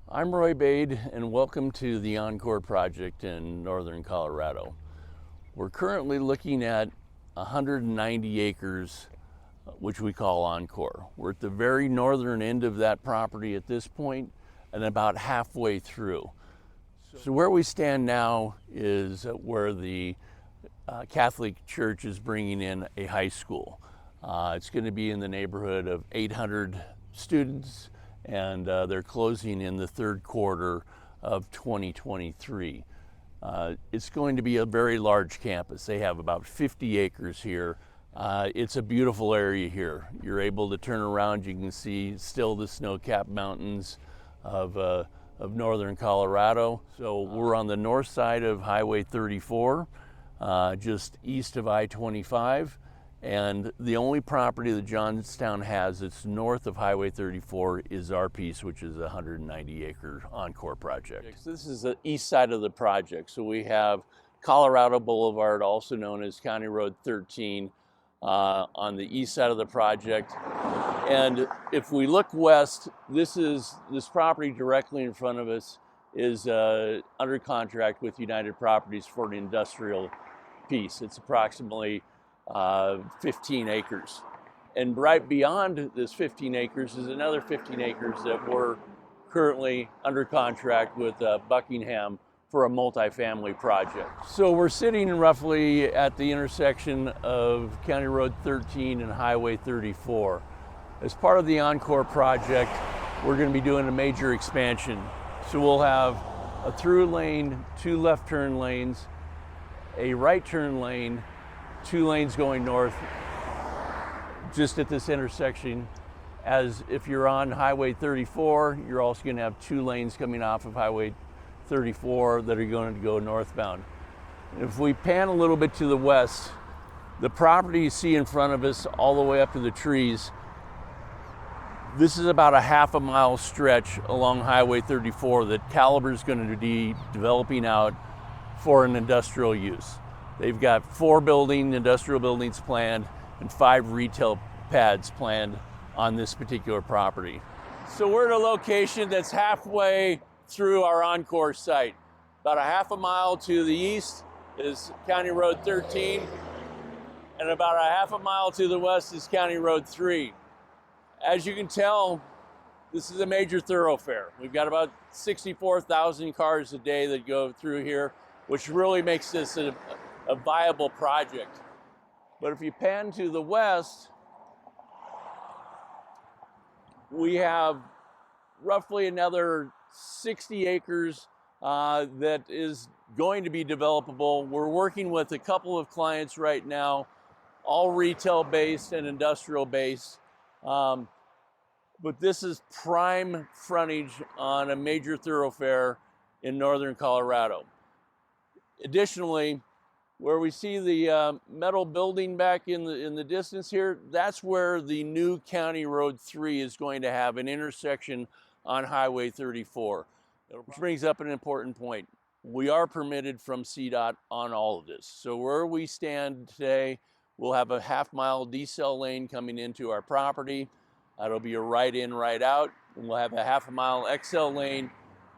I'm Roy Bade, and welcome to the Encore Project in northern Colorado. We're currently looking at 190 acres, which we call Encore. We're at the very northern end of that property at this point and about halfway through. So where we stand now is where the Catholic Church is bringing in a high school. It's going to be in the neighborhood of 800 students, and they're closing in the third quarter of 2023. It's going to be a very large campus. They have about 50 acres here. It's a beautiful area here. You're able to turn around, you can see still the snow-capped mountains of northern Colorado. So we're on the north side of Highway 34, just east of I-25. And the only property that Johnstown has that's north of Highway 34 is our piece, which is a 190-acre Encore project. So this is the east side of the project. So we have Colorado Boulevard, also known as County Road 13, on the east side of the project. And if we look west, this property directly in front of us is under contract with United Properties for an industrial piece. It's approximately 15 acres. And right beyond this 15 acres is another 15 acres that we're currently under contract with Buckingham for a multifamily project. So we're sitting roughly at the intersection of County Road 13 and Highway 34. As part of the Encore project, we're going to be doing a major expansion. So we'll have a through lane, 2 left turn lanes, a right turn lane, 2 lanes going north just at this intersection. As if you're on Highway 34, you're also going to have 2 lanes coming off of Highway 34 that are going to go northbound. If we pan a little bit to the west, the property you see in front of us all the way up to the trees, this is about a half-a-mile stretch along Highway 34 that Caliber's going to be developing out for an industrial use. They've got 4 industrial buildings planned and 5 retail pads planned on this particular property. So we're at a location that's halfway through our Encore site. About a half a mile to the east is County Road 13, and about a half a mile to the west is County Road 3. As you can tell, this is a major thoroughfare. We've got about 64,000 cars a day that go through here, which really makes this a viable project. But if you pan to the west, we have roughly another 60 acres that is going to be developable. We're working with a couple of clients right now, all retail based and industrial based. But this is prime frontage on a major thoroughfare in northern Colorado. Additionally, where we see the metal building back in the distance here, that's where the new County Road 3 is going to have an intersection on Highway 34. Which brings up an important point. We are permitted from CDOT on all of this. So where we stand today, we'll have a half-mile decel lane coming into our property. It'll be a right in, right out. And we'll have a half-a-mile XL lane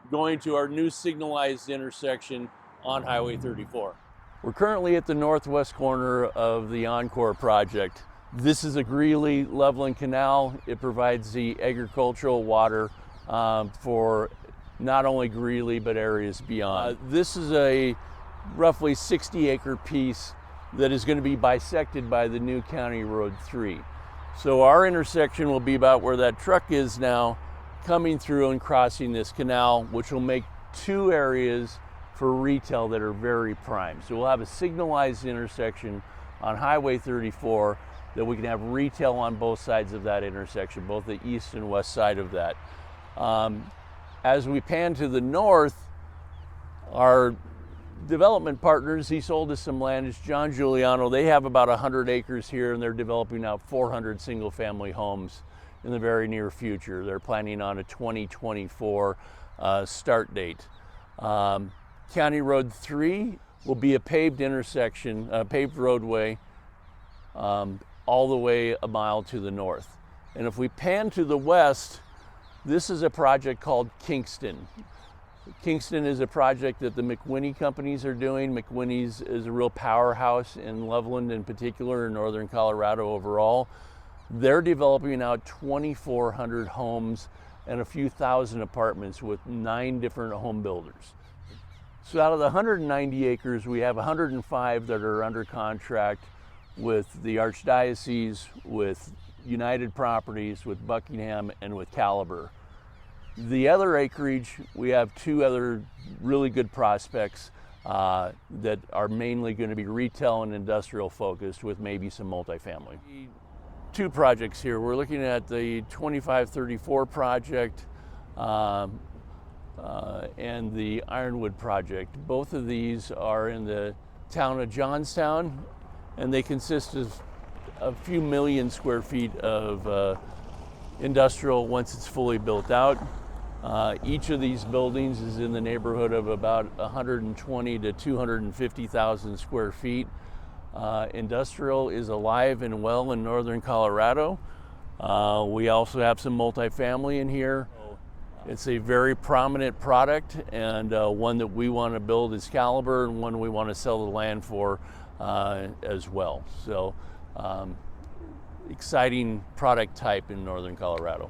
going to our new signalized intersection on Highway 34. We're currently at the northwest corner of the Encore project. This is a Greeley leveling canal. It provides the agricultural water for not only Greeley, but areas beyond. This is a roughly 60-acre piece that is going to be bisected by the new County Road 3. So our intersection will be about where that truck is now, coming through and crossing this canal, which will make 2 areas for retail that are very prime. So we'll have a signalized intersection on Highway 34 that we can have retail on both sides of that intersection, both the east and west side of that. As we pan to the north, our development partners, he sold us some land, it's John Giuliano. They have about 100 acres here, and they're developing out 400 single-family homes in the very near future. They're planning on a 2024 start date. County Road 3 will be a paved intersection, a paved roadway all the way a mile to the north. And if we pan to the west, This is a project called Kingston. Kingston is a project that the McWhinney companies are doing. McWhinney's is a real powerhouse in Loveland in particular, in northern Colorado overall. They're developing out 2,400 homes and a few thousand apartments with 9 different home builders. So out of the 190 acres, we have 105 that are under contract with the Archdiocese, with United Properties, with Buckingham, and with Caliber. The other acreage, we have 2 other really good prospects that are mainly going to be retail and industrial focused, with maybe some multifamily. 2 projects here. We're looking at the 2534 project and the Ironwood project. Both of these are in the town of Johnstown, and they consist of a few million square feet of industrial once it's fully built out. Each of these buildings is in the neighborhood of about 120 to 250,000 square feet. Industrial is alive and well in northern Colorado. We also have some multifamily in here. It's a very prominent product, and one that we want to build as Caliber, and one we want to sell the land for as well. So exciting product type in northern Colorado.